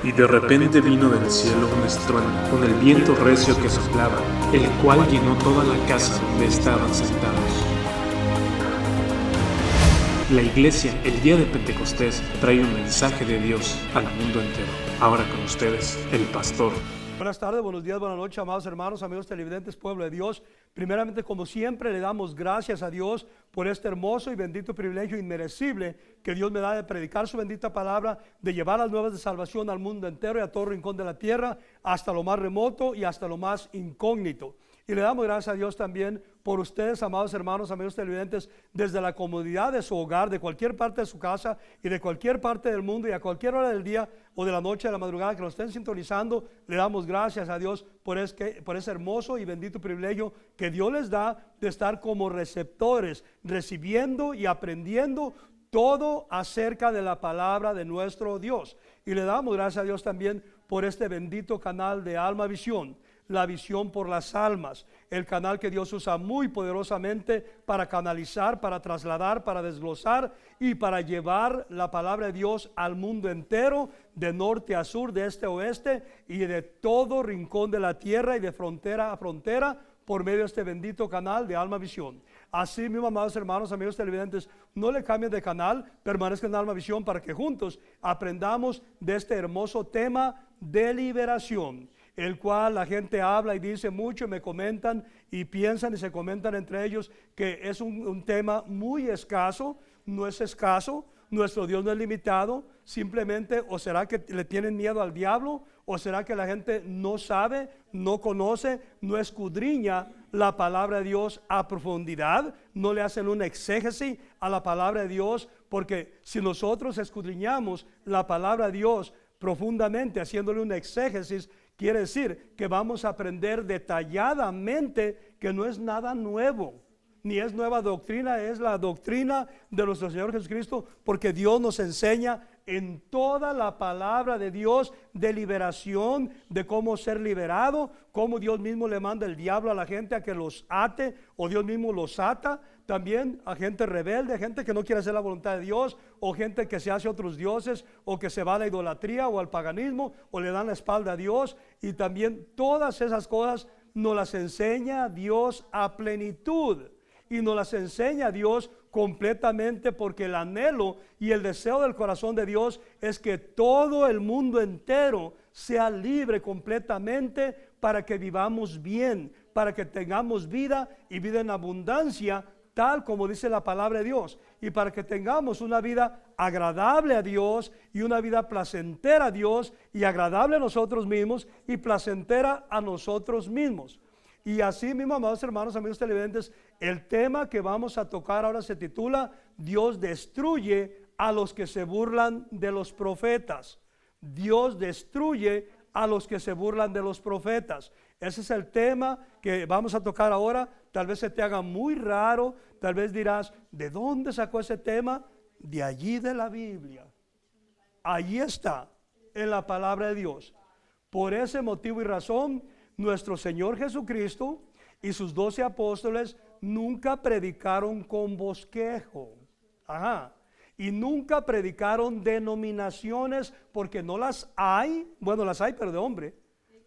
Y de repente vino del cielo un estruendo, con el viento recio que soplaba, el cual llenó toda la casa donde estaban sentados. La iglesia, el día de Pentecostés, trae un mensaje de Dios al mundo entero. Ahora con ustedes, el pastor. Buenas tardes, buenos días, buenas noches, amados hermanos, amigos televidentes, pueblo de Dios. Primeramente, como siempre, le damos gracias a Dios por este hermoso y bendito privilegio inmerecible que Dios me da de predicar su bendita palabra, de llevar las nuevas de salvación al mundo entero y a todo rincón de la tierra, hasta lo más remoto y hasta lo más incógnito. Y le damos gracias a Dios también por ustedes, amados hermanos, amigos televidentes, desde la comodidad de su hogar, de cualquier parte de su casa y de cualquier parte del mundo y a cualquier hora del día o de la noche, de la madrugada que nos estén sintonizando. Le damos gracias a Dios por ese hermoso y bendito privilegio que Dios les da de estar como receptores, recibiendo y aprendiendo todo acerca de la palabra de nuestro Dios. Y le damos gracias a Dios también por este bendito canal de Alma Visión, la visión por las almas, el canal que Dios usa muy poderosamente para canalizar, para trasladar, para desglosar y para llevar la palabra de Dios al mundo entero, de norte a sur, de este a oeste y de todo rincón de la tierra y de frontera a frontera por medio de este bendito canal de Alma Visión. Así mismo, amados hermanos, amigos televidentes, no le cambien de canal, permanezcan en Alma Visión para que juntos aprendamos de este hermoso tema de liberación, el cual la gente habla y dice mucho, me comentan y piensan y se comentan entre ellos que es un tema muy escaso. No es escaso, nuestro Dios no es limitado, simplemente o será que le tienen miedo al diablo, o será que la gente no sabe, no conoce, no escudriña la palabra de Dios a profundidad, no le hacen una exégesis a la palabra de Dios, porque si nosotros escudriñamos la palabra de Dios profundamente, haciéndole una exégesis, quiere decir que vamos a aprender detalladamente que no es nada nuevo, ni es nueva doctrina, es la doctrina de nuestro Señor Jesucristo, porque Dios nos enseña en toda la palabra de Dios de liberación, de cómo ser liberado, cómo Dios mismo le manda el diablo a la gente a que los ate, o Dios mismo los ata, también a gente rebelde, gente que no quiere hacer la voluntad de Dios, o gente que se hace otros dioses, o que se va a la idolatría o al paganismo, o le dan la espalda a Dios, y también todas esas cosas nos las enseña Dios a plenitud, y nos las enseña Dios completamente, porque el anhelo y el deseo del corazón de Dios es que todo el mundo entero sea libre completamente para que vivamos bien, para que tengamos vida y vida en abundancia, tal como dice la palabra de Dios, y para que tengamos una vida agradable a Dios y una vida placentera a Dios y agradable a nosotros mismos y placentera a nosotros mismos. Y así mismo, amados hermanos, amigos televidentes, el tema que vamos a tocar ahora se titula Dios destruye a los que se burlan de los profetas. Dios destruye a los que se burlan de los profetas. Ese es el tema que vamos a tocar ahora. Tal vez se te haga muy raro, tal vez dirás, ¿de dónde sacó ese tema? De allí, de la Biblia. Allí está, en la palabra de Dios. Por ese motivo y razón, nuestro Señor Jesucristo y sus 12 apóstoles nunca predicaron con bosquejo. Y nunca predicaron denominaciones, porque no las hay, bueno, las hay, pero de hombre.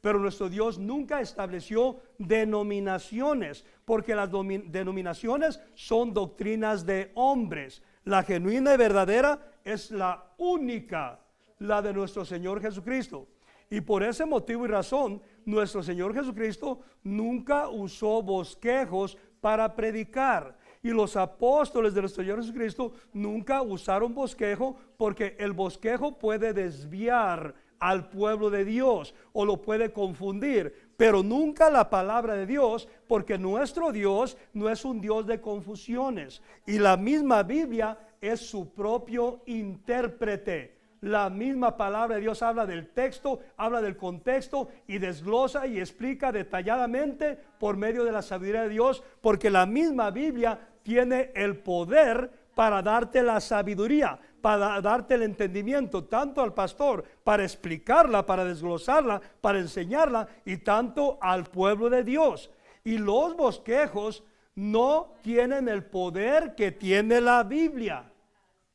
Pero nuestro Dios nunca estableció denominaciones, porque las denominaciones son doctrinas de hombres. La genuina y verdadera es la única, la de nuestro Señor Jesucristo. Y por ese motivo y razón, nuestro Señor Jesucristo nunca usó bosquejos para predicar. Y los apóstoles de nuestro Señor Jesucristo nunca usaron bosquejo, porque el bosquejo puede desviar al pueblo de Dios o lo puede confundir, pero nunca la palabra de Dios, porque nuestro Dios no es un Dios de confusiones, y la misma Biblia es su propio intérprete. La misma palabra de Dios habla del texto, habla del contexto y desglosa y explica detalladamente por medio de la sabiduría de Dios, porque la misma Biblia tiene el poder para darte la sabiduría, para darte el entendimiento, tanto al pastor para explicarla, para desglosarla, para enseñarla, y tanto al pueblo de Dios. Y los bosquejos no tienen el poder que tiene la Biblia.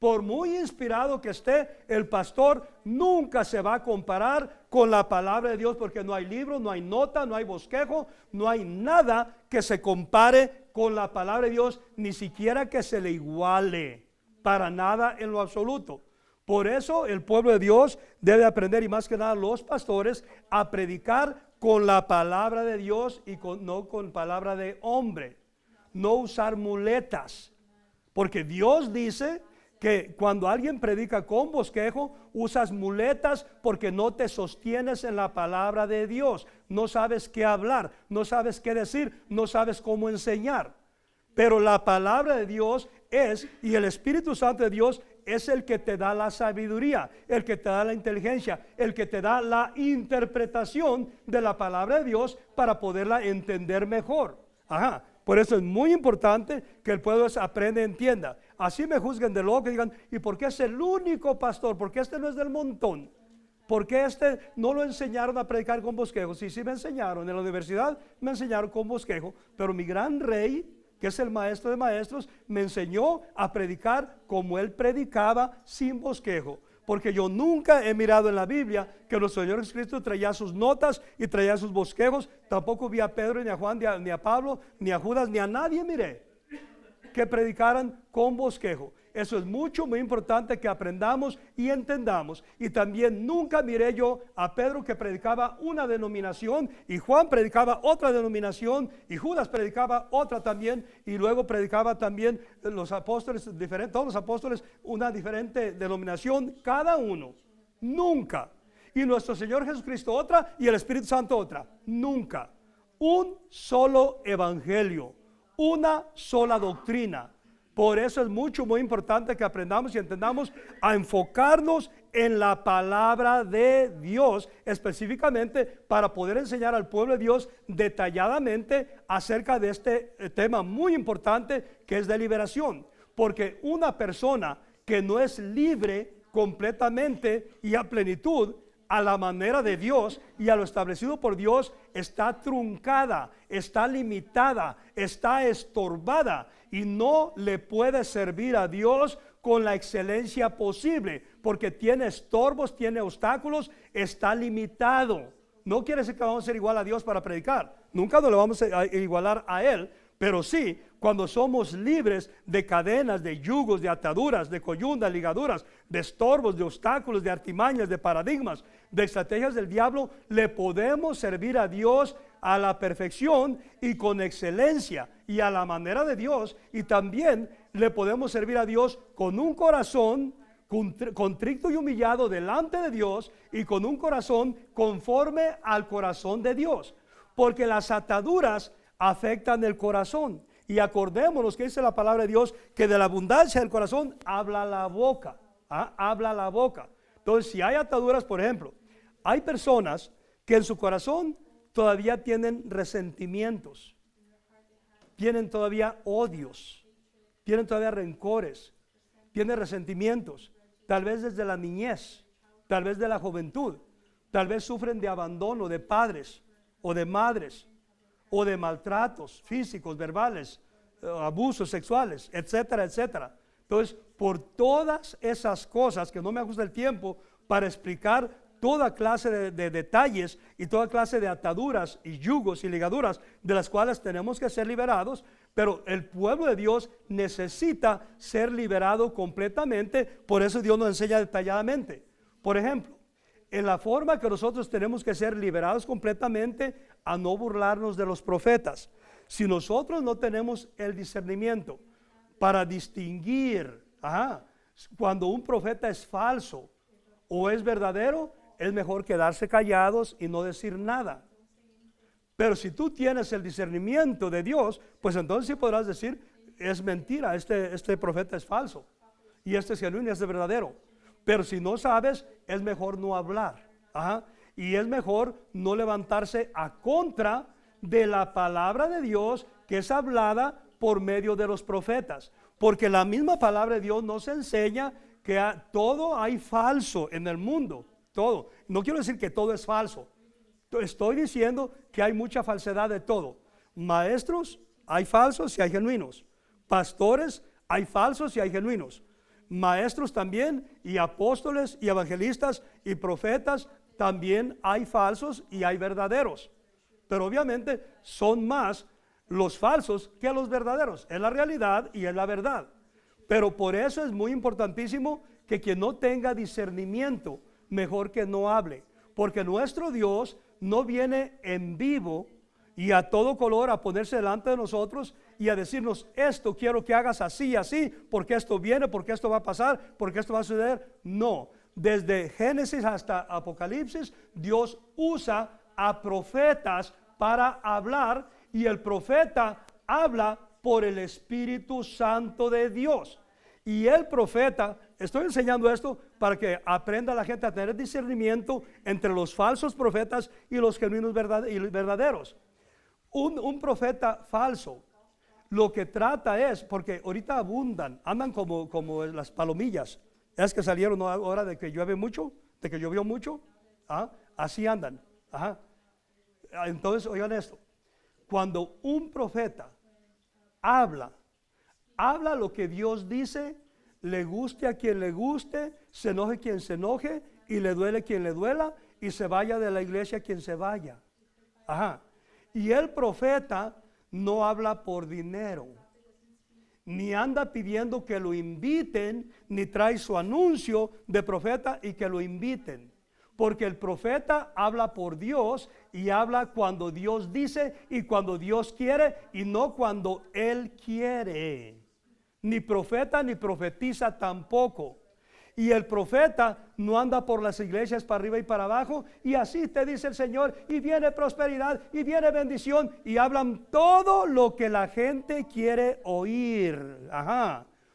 Por muy inspirado que esté el pastor, nunca se va a comparar con la palabra de Dios, porque no hay libro, no hay nota, no hay bosquejo, no hay nada que se compare con la palabra de Dios, ni siquiera que se le iguale, para nada en lo absoluto. Por eso el pueblo de Dios debe aprender, y más que nada los pastores, a predicar con la palabra de Dios y no con palabra de hombre. No usar muletas, porque Dios dice que cuando alguien predica con bosquejo, usas muletas porque no te sostienes en la palabra de Dios. No sabes qué hablar, no sabes qué decir, no sabes cómo enseñar. Pero la palabra de Dios es, y el Espíritu Santo de Dios es el que te da la sabiduría, el que te da la inteligencia, el que te da la interpretación de la palabra de Dios para poderla entender mejor. Ajá. Por eso es muy importante que el pueblo aprenda y entienda. Así me juzguen de loco y digan, ¿y por qué es el único pastor? ¿Por qué este no es del montón? ¿Por qué este no lo enseñaron a predicar con bosquejo? Sí, me enseñaron. En la universidad me enseñaron con bosquejo. Pero mi gran rey, que es el maestro de maestros, me enseñó a predicar como él predicaba, sin bosquejo. Porque yo nunca he mirado en la Biblia que nuestro Señor Jesucristo traía sus notas y traía sus bosquejos. Tampoco vi a Pedro, ni a Juan, ni a Pablo, ni a Judas, ni a nadie miré que predicaran con bosquejo. Eso es muy importante que aprendamos y entendamos. Y también nunca miré yo a Pedro que predicaba una denominación, y Juan predicaba otra denominación, y Judas predicaba otra también, y luego predicaba también los apóstoles diferentes, todos los apóstoles una diferente denominación, cada uno. Nunca. Y nuestro Señor Jesucristo otra, y el Espíritu Santo otra. Nunca. Un solo evangelio, una sola doctrina. Por eso es muy importante que aprendamos y entendamos a enfocarnos en la palabra de Dios, específicamente para poder enseñar al pueblo de Dios detalladamente acerca de este tema muy importante, que es de liberación. Porque una persona que no es libre completamente y a plenitud a la manera de Dios y a lo establecido por Dios, está truncada, está limitada, está estorbada, y no le puede servir a Dios con la excelencia posible, porque tiene estorbos, tiene obstáculos, está limitado. No quiere decir que vamos a ser igual a Dios para predicar, nunca nos lo vamos a igualar a Él, pero sí, cuando somos libres de cadenas, de yugos, de ataduras, de coyundas, ligaduras, de estorbos, de obstáculos, de artimañas, de paradigmas, de estrategias del diablo, le podemos servir a Dios a la perfección y con excelencia y a la manera de Dios. Y también le podemos servir a Dios con un corazón contrito y humillado delante de Dios, y con un corazón conforme al corazón de Dios, porque las ataduras afectan el corazón. Y acordémonos que dice la palabra de Dios, que de la abundancia del corazón habla la boca. Habla la boca. Entonces, si hay ataduras, por ejemplo, hay personas que en su corazón todavía tienen resentimientos, tienen todavía odios, tienen todavía rencores, tienen resentimientos, tal vez desde la niñez, tal vez de la juventud, tal vez sufren de abandono de padres o de madres, o de maltratos físicos, verbales, abusos sexuales, etcétera, etcétera. Entonces, por todas esas cosas, que no me ajusta el tiempo para explicar toda clase de detalles y toda clase de ataduras y yugos y ligaduras de las cuales tenemos que ser liberados, pero el pueblo de Dios necesita ser liberado completamente. Por eso Dios nos enseña detalladamente. Por ejemplo, en la forma que nosotros tenemos que ser liberados completamente, a no burlarnos de los profetas. Si nosotros no tenemos el discernimiento para distinguir cuando un profeta es falso o es verdadero, es mejor quedarse callados y no decir nada. Pero si tú tienes el discernimiento de Dios, pues entonces sí podrás decir, es mentira, este profeta es falso, y este es genuino, este es verdadero. Pero si no sabes, es mejor no hablar. Y es mejor no levantarse a contra de la palabra de Dios, que es hablada por medio de los profetas. Porque la misma palabra de Dios nos enseña que todo hay falso en el mundo. Todo. No quiero decir que todo es falso. Estoy diciendo que hay mucha falsedad de todo. Maestros, hay falsos y hay genuinos. Pastores, hay falsos y hay genuinos. maestros también, y apóstoles, y evangelistas, y profetas. También hay falsos y hay verdaderos. Pero obviamente son más los falsos que los verdaderos. Es la realidad y es la verdad. Pero por eso es muy importantísimo que quien no tenga discernimiento, mejor que no hable. Porque nuestro Dios no viene en vivo y a todo color a ponerse delante de nosotros y a decirnos: esto quiero que hagas así, así, porque esto viene, porque esto va a pasar, porque esto va a suceder. No, desde Génesis hasta Apocalipsis, Dios usa a profetas para hablar, y el profeta habla por el Espíritu Santo de Dios. Y el profeta, estoy enseñando esto para que aprenda la gente a tener discernimiento entre los falsos profetas y los genuinos verdaderos. Un profeta falso lo que trata es, porque ahorita abundan, andan como las palomillas. Es que salieron ahora de que llueve mucho, de que llovió mucho. Así andan. Entonces, oigan esto: cuando un profeta habla lo que Dios dice, le guste a quien le guste, se enoje quien se enoje, y le duele quien le duela, y se vaya de la iglesia quien se vaya. Y el profeta no habla por dinero, ni anda pidiendo que lo inviten, ni trae su anuncio de profeta y que lo inviten. Porque el profeta habla por Dios, y habla cuando Dios dice y cuando Dios quiere, y no cuando Él quiere. Ni profeta ni profetiza tampoco. Y el profeta no anda por las iglesias para arriba y para abajo, y así te dice el Señor, y viene prosperidad, y viene bendición, y hablan todo lo que la gente quiere oír.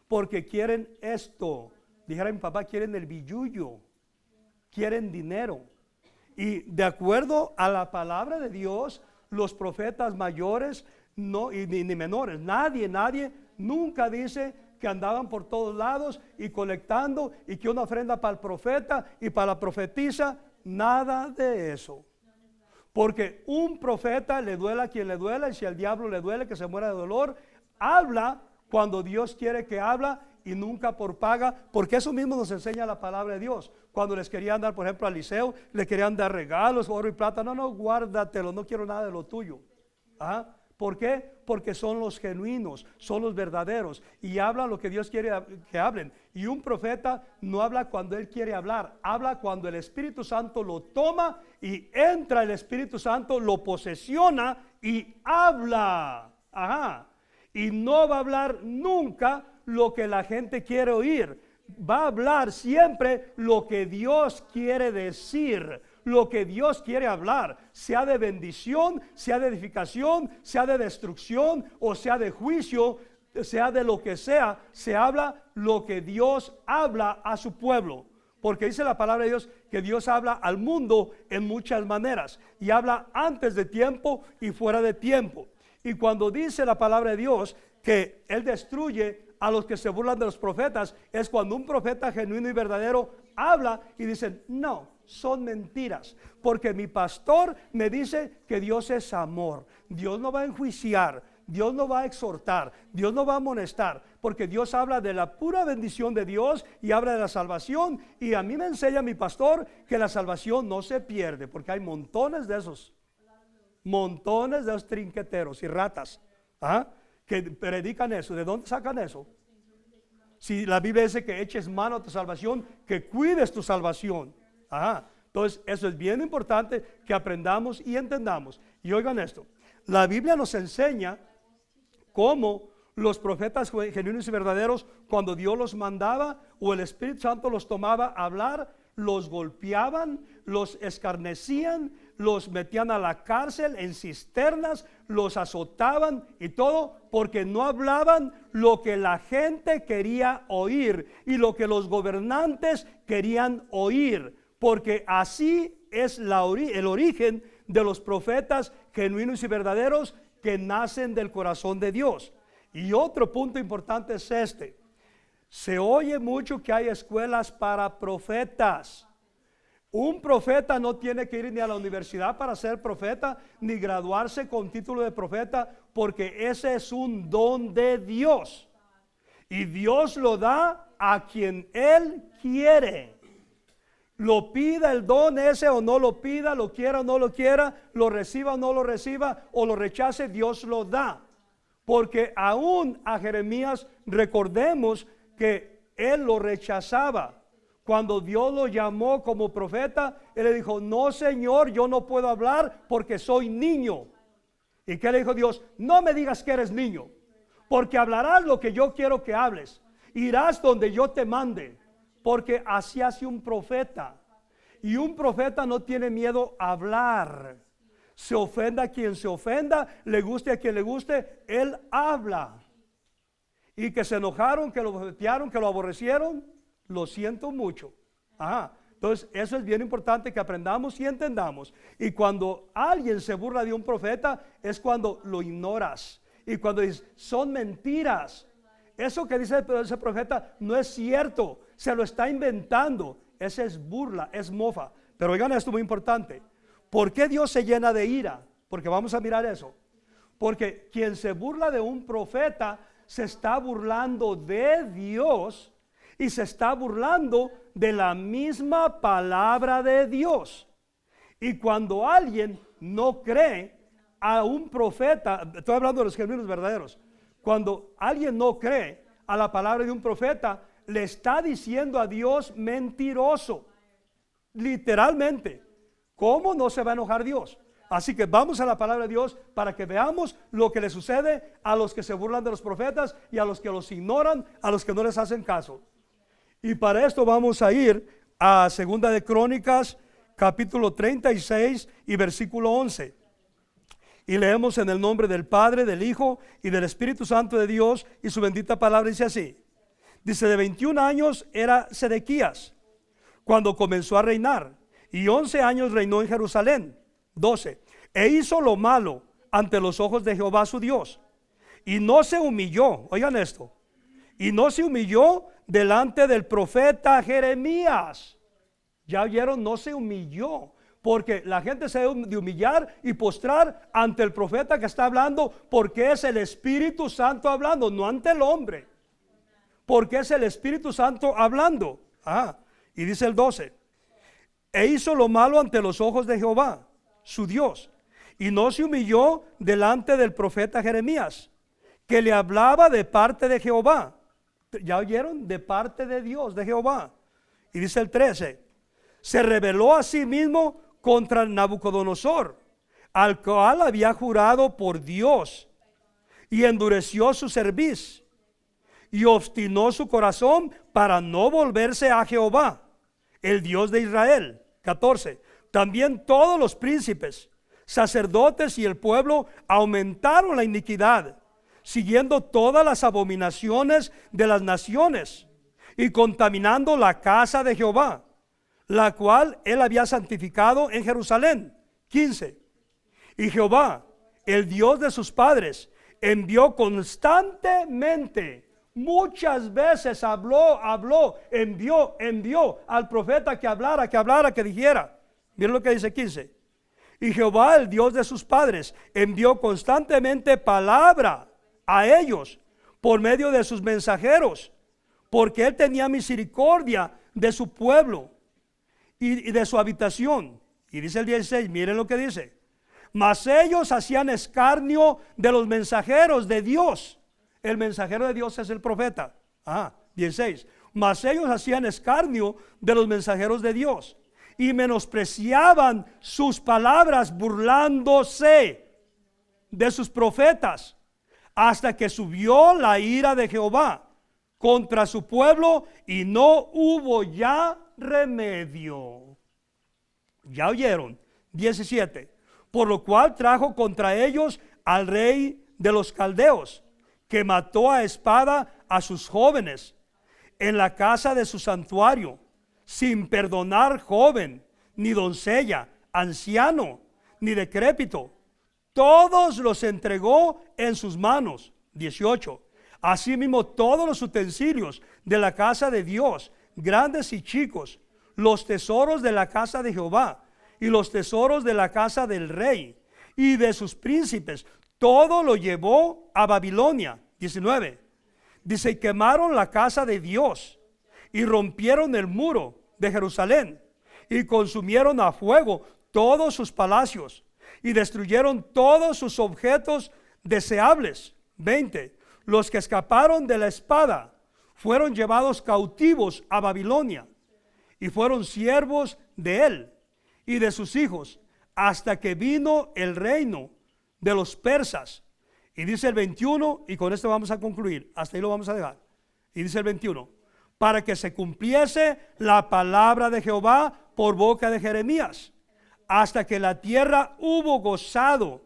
Porque quieren esto. Dijera mi papá, quieren el billullo, quieren dinero. Y de acuerdo a la palabra de Dios, los profetas mayores no, y ni menores, nadie nunca dice que andaban por todos lados y colectando, y que una ofrenda para el profeta y para la profetisa. Nada de eso. Porque un profeta, le duela a quien le duela, y si al diablo le duele que se muera de dolor, habla cuando Dios quiere que habla, y nunca por paga, porque eso mismo nos enseña la palabra de Dios. Cuando les querían dar, por ejemplo, a Eliseo, le querían dar regalos, oro y plata. No, guárdatelo, no quiero nada de lo tuyo. ¿Por qué? Porque son los genuinos, son los verdaderos, y hablan lo que Dios quiere que hablen. Y un profeta no habla cuando él quiere hablar, habla cuando el Espíritu Santo lo toma, y entra el Espíritu Santo, lo posesiona y habla. Y no va a hablar nunca lo que la gente quiere oír. Va a hablar siempre lo que Dios quiere decir, lo que Dios quiere hablar, sea de bendición, sea de edificación, sea de destrucción, o sea de juicio, sea de lo que sea. Se habla lo que Dios habla a su pueblo, porque dice la palabra de Dios que Dios habla al mundo en muchas maneras, y habla antes de tiempo y fuera de tiempo. Y cuando dice la palabra de Dios que Él destruye a los que se burlan de los profetas, es cuando un profeta genuino y verdadero habla y dicen: no, son mentiras, porque mi pastor me dice que Dios es amor. Dios no va a enjuiciar, Dios no va a exhortar, Dios no va a amonestar, porque Dios habla de la pura bendición de Dios y habla de la salvación. Y a mí me enseña mi pastor que la salvación no se pierde, porque hay montones de esos trinqueteros y ratas que predican eso. ¿De dónde sacan eso? Si la Biblia dice que eches mano a tu salvación, que cuides tu salvación. Entonces eso es bien importante que aprendamos y entendamos. Y oigan esto: la Biblia nos enseña cómo los profetas genuinos y verdaderos, cuando Dios los mandaba o el Espíritu Santo los tomaba a hablar, los golpeaban, los escarnecían, los metían a la cárcel, en cisternas, los azotaban y todo, porque no hablaban lo que la gente quería oír y lo que los gobernantes querían oír, porque así es el origen de los profetas genuinos y verdaderos que nacen del corazón de Dios. Y otro punto importante es este: se oye mucho que hay escuelas para profetas. Un profeta no tiene que ir ni a la universidad para ser profeta, ni graduarse con título de profeta, porque ese es un don de Dios. Y Dios lo da a quien Él quiere. Lo pida el don ese o no lo pida, lo quiera o no lo quiera, lo reciba o no lo reciba, o lo rechace, Dios lo da. Porque aún a Jeremías recordemos que él lo rechazaba. Cuando Dios lo llamó como profeta, él le dijo: no, Señor, yo no puedo hablar porque soy niño. ¿Y qué le dijo Dios? No me digas que eres niño, porque hablarás lo que yo quiero que hables. Irás donde yo te mande, porque así hace un profeta. Y un profeta no tiene miedo a hablar. Se ofenda a quien se ofenda, le guste a quien le guste, él habla. Y que se enojaron, que lo bofetearon, que lo aborrecieron, lo siento mucho. Ajá. Entonces eso es bien importante que aprendamos y entendamos. Y cuando alguien se burla de un profeta, es cuando lo ignoras. Y cuando dices: son mentiras, eso que dice ese profeta no es cierto, se lo está inventando. Esa es burla, es mofa. Pero oigan esto muy importante. ¿Por qué Dios se llena de ira? Porque vamos a mirar eso. Porque quien se burla de un profeta se está burlando de Dios y se está burlando de la misma palabra de Dios. Y cuando alguien no cree a un profeta, estoy hablando de los genuinos verdaderos, cuando alguien no cree a la palabra de un profeta, le está diciendo a Dios mentiroso, literalmente. ¿Cómo no se va a enojar Dios? Así que vamos a la palabra de Dios para que veamos lo que le sucede a los que se burlan de los profetas y a los que los ignoran, a los que no les hacen caso. Y para esto vamos a ir a Segunda de Crónicas, capítulo 36 y versículo 11. Y leemos en el nombre del Padre, del Hijo y del Espíritu Santo de Dios, y su bendita palabra dice así. Dice: de 21 años era Sedequías cuando comenzó a reinar, y 11 años reinó en Jerusalén. 12. E hizo lo malo ante los ojos de Jehová su Dios, y no se humilló, oigan esto, y no se humilló delante del profeta Jeremías. Ya oyeron, no se humilló, porque la gente se debe de humillar y postrar ante el profeta que está hablando, porque es el Espíritu Santo hablando, no ante el hombre, porque es el Espíritu Santo hablando. Y dice el 12: e hizo lo malo ante los ojos de Jehová su Dios, y no se humilló delante del profeta Jeremías, que le hablaba de parte de Jehová. ¿Ya oyeron? De parte de Dios, de Jehová. Y dice el 13: se rebeló a sí mismo contra Nabucodonosor, al cual había jurado por Dios, y endureció su cerviz, y obstinó su corazón para no volverse a Jehová, el Dios de Israel. 14. También todos los príncipes, sacerdotes y el pueblo aumentaron la iniquidad, siguiendo todas las abominaciones de las naciones y contaminando la casa de Jehová, la cual él había santificado en Jerusalén. 15. Y Jehová, el Dios de sus padres, envió constantemente, muchas veces envió al profeta que hablara, que dijera. Miren lo que dice 15. Y Jehová, el Dios de sus padres, envió constantemente palabra a ellos por medio de sus mensajeros, porque él tenía misericordia de su pueblo y de su habitación. Y dice el 16, miren lo que dice: mas ellos hacían escarnio de los mensajeros de Dios. El mensajero de Dios es el profeta. 16. Mas ellos hacían escarnio de los mensajeros de Dios y menospreciaban sus palabras, burlándose de sus profetas, hasta que subió la ira de Jehová contra su pueblo y no hubo ya remedio. ¿Ya oyeron? 17. Por lo cual trajo contra ellos al rey de los caldeos, que mató a espada a sus jóvenes en la casa de su santuario, sin perdonar joven, ni doncella, anciano, ni decrépito. Todos los entregó en sus manos. 18. Asimismo todos los utensilios de la casa de Dios, grandes y chicos, los tesoros de la casa de Jehová y los tesoros de la casa del rey y de sus príncipes, todo lo llevó a Babilonia. 19. Dice: y quemaron la casa de Dios y rompieron el muro de Jerusalén y consumieron a fuego todos sus palacios y destruyeron todos sus objetos deseables. 20. Los que escaparon de la espada fueron llevados cautivos a Babilonia y fueron siervos de él y de sus hijos hasta que vino el reino de los persas. Y dice el 21, y con esto vamos a concluir, hasta ahí lo vamos a dejar. Y dice el 21, para que se cumpliese la palabra de Jehová por boca de Jeremías, hasta que la tierra hubo gozado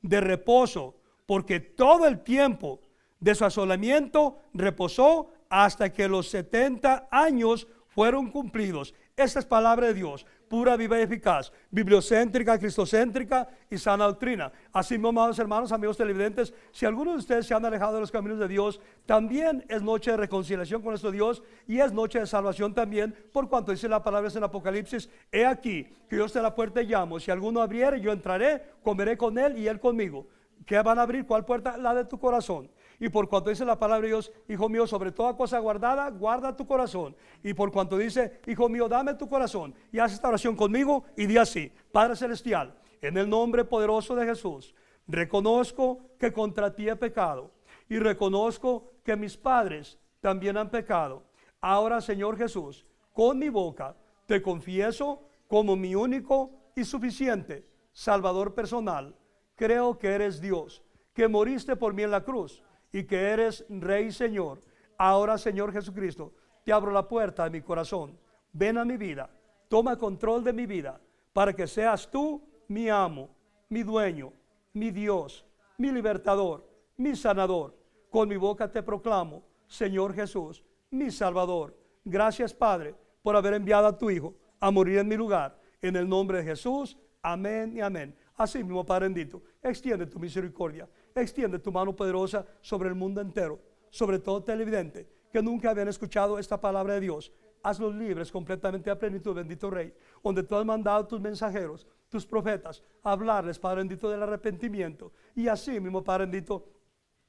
de reposo, porque todo el tiempo de su asolamiento reposó hasta que los 70 años fueron cumplidos. Esta es palabra de Dios, pura, viva y eficaz, bibliocéntrica, cristocéntrica y sana doctrina. Así mismo, amados hermanos, amigos televidentes, si algunos de ustedes se han alejado de los caminos de Dios, también es noche de reconciliación con nuestro Dios y es noche de salvación también, por cuanto dice la palabra en Apocalipsis: he aquí que yo estoy a la puerta y llamo, si alguno abriere, yo entraré, comeré con él y él conmigo. ¿Qué van a abrir? ¿Cuál puerta? La de tu corazón. Y por cuanto dice la palabra de Dios, hijo mío, sobre toda cosa guardada, guarda tu corazón. Y por cuanto dice, hijo mío, dame tu corazón, y haz esta oración conmigo y di así: Padre celestial, en el nombre poderoso de Jesús, reconozco que contra ti he pecado y reconozco que mis padres también han pecado. Ahora, Señor Jesús, con mi boca te confieso como mi único y suficiente Salvador personal. Creo que eres Dios, que moriste por mí en la cruz y que eres Rey y Señor. Ahora, Señor Jesucristo, te abro la puerta de mi corazón. Ven a mi vida, toma control de mi vida, para que seas tú mi amo, mi dueño, mi Dios, mi libertador, mi sanador. Con mi boca te proclamo, Señor Jesús, mi Salvador. Gracias, Padre, por haber enviado a tu Hijo a morir en mi lugar. En el nombre de Jesús, amén y amén. Así mismo, Padre bendito, extiende tu misericordia, extiende tu mano poderosa sobre el mundo entero, sobre todo televidente que nunca habían escuchado esta palabra de Dios. Hazlos libres completamente a plenitud, bendito Rey, donde tú has mandado tus mensajeros, tus profetas, a hablarles, Padre bendito, del arrepentimiento. Y así mismo, Padre bendito,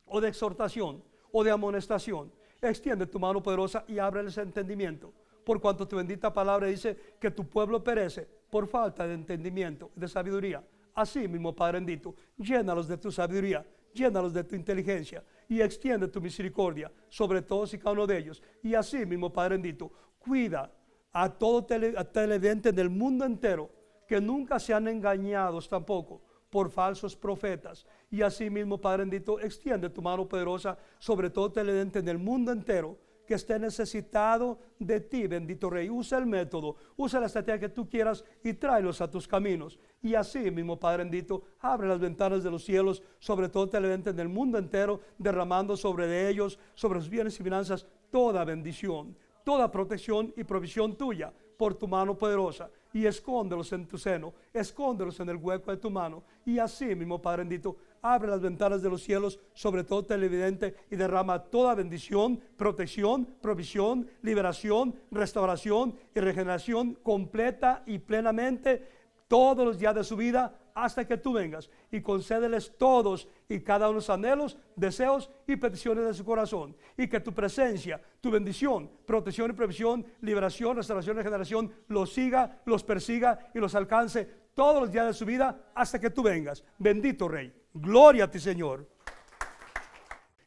o de exhortación, o de amonestación, extiende tu mano poderosa y ábreles entendimiento. Por cuanto tu bendita palabra dice que tu pueblo perece por falta de entendimiento, de sabiduría. Así mismo, Padre bendito, llénalos de tu sabiduría, llénalos de tu inteligencia y extiende tu misericordia sobre todos y cada uno de ellos. Y así mismo, Padre bendito, cuida a todo televidente del mundo entero, que nunca sean engañados tampoco por falsos profetas. Y así mismo, Padre bendito, extiende tu mano poderosa sobre todo televidente del mundo entero que esté necesitado de ti, bendito Rey. Usa el método, usa la estrategia que tú quieras y tráelos a tus caminos. Y así mismo, Padre bendito, abre las ventanas de los cielos sobre todo televidente del mundo entero, derramando sobre ellos, sobre sus bienes y finanzas, toda bendición, toda protección y provisión tuya por tu mano poderosa. Y escóndelos en tu seno, escóndelos en el hueco de tu mano. Y así mismo, Padre bendito, abre las ventanas de los cielos sobre todo televidente y derrama toda bendición, protección, provisión, liberación, restauración y regeneración completa y plenamente todos los días de su vida hasta que tú vengas, y concédeles todos y cada uno de los anhelos, deseos y peticiones de su corazón, y que tu presencia, tu bendición, protección y provisión, liberación, restauración y regeneración los siga, los persiga y los alcance todos los días de su vida hasta que tú vengas. Bendito Rey, gloria a ti, Señor.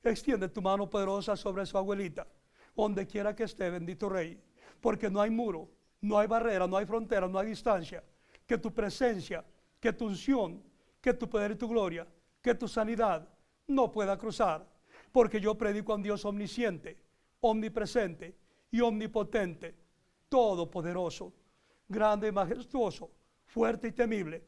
Extiende tu mano poderosa sobre su abuelita, donde quiera que esté, bendito Rey, porque no hay muro, no hay barrera, no hay frontera, no hay distancia que tu presencia, que tu unción, que tu poder y tu gloria, que tu sanidad no pueda cruzar. Porque yo predico a un Dios omnisciente, omnipresente y omnipotente, todopoderoso, grande y majestuoso, fuerte y temible,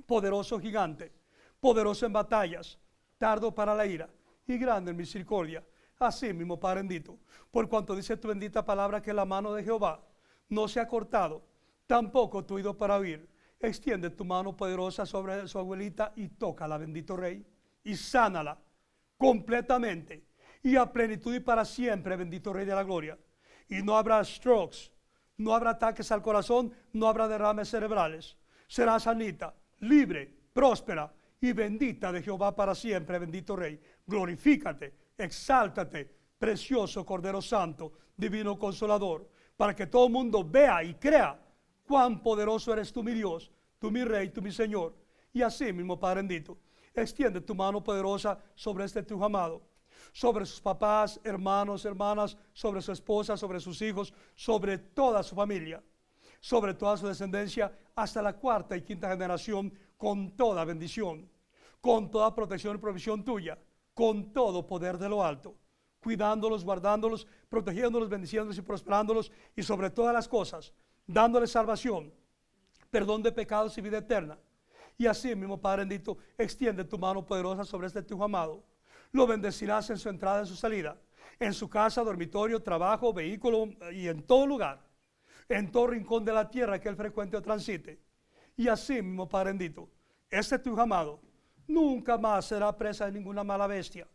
poderoso gigante, poderoso en batallas, tardo para la ira y grande en misericordia. Así mismo, Padre bendito, por cuanto dice tu bendita palabra que la mano de Jehová no se ha cortado, tampoco tu oído para oír. Extiende tu mano poderosa sobre su abuelita y tócala, bendito Rey, y sánala completamente y a plenitud y para siempre, bendito Rey de la gloria. Y no habrá strokes, no habrá ataques al corazón, no habrá derrames cerebrales. Será sanita, libre, próspera y bendita de Jehová para siempre, bendito Rey. Glorifícate, exáltate, precioso Cordero Santo, Divino Consolador, para que todo el mundo vea y crea cuán poderoso eres tú, mi Dios, tú mi Rey, tú mi Señor. Y así mismo, Padre bendito, extiende tu mano poderosa sobre este tu amado, sobre sus papás, hermanos, hermanas, sobre su esposa, sobre sus hijos, sobre toda su familia, sobre toda su descendencia, hasta la cuarta y quinta generación, con toda bendición, con toda protección y provisión tuya, con todo poder de lo alto, cuidándolos, guardándolos, protegiéndolos, bendiciéndolos y prosperándolos, y sobre todas las cosas, dándoles salvación, perdón de pecados y vida eterna. Y así mismo, Padre bendito, extiende tu mano poderosa sobre este tu amado. Lo bendecirás en su entrada y en su salida, en su casa, dormitorio, trabajo, vehículo y en todo lugar, en todo rincón de la tierra que él frecuente o transite. Y así mismo, Padre bendito, este tu amado nunca más será presa de ninguna mala bestia,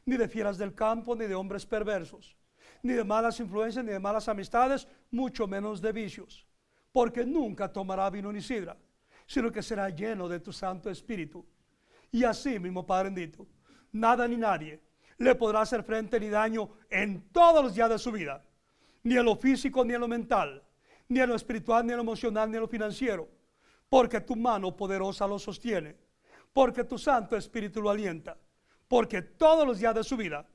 ni de fieras del campo, ni de hombres perversos, ni de malas influencias, ni de malas amistades, mucho menos de vicios, porque nunca tomará vino ni sidra, sino que será lleno de tu Santo Espíritu. Y así mismo, Padre bendito, nada ni nadie le podrá hacer frente ni daño en todos los días de su vida, ni en lo físico, ni en lo mental, ni en lo espiritual, ni en lo emocional, ni en lo financiero, porque tu mano poderosa lo sostiene, porque tu Santo Espíritu lo alienta, porque todos los días de su vida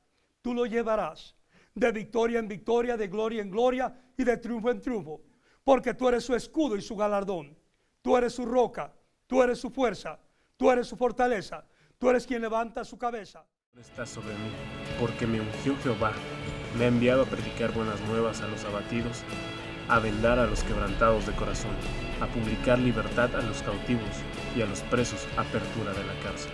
tú lo llevarás de victoria en victoria, de gloria en gloria y de triunfo en triunfo, porque tú eres su escudo y su galardón. Tú eres su roca, tú eres su fuerza, tú eres su fortaleza, tú eres quien levanta su cabeza. Está sobre mí, porque me ungió Jehová, me ha enviado a predicar buenas nuevas a los abatidos, a vendar a los quebrantados de corazón, a publicar libertad a los cautivos y a los presos apertura de la cárcel.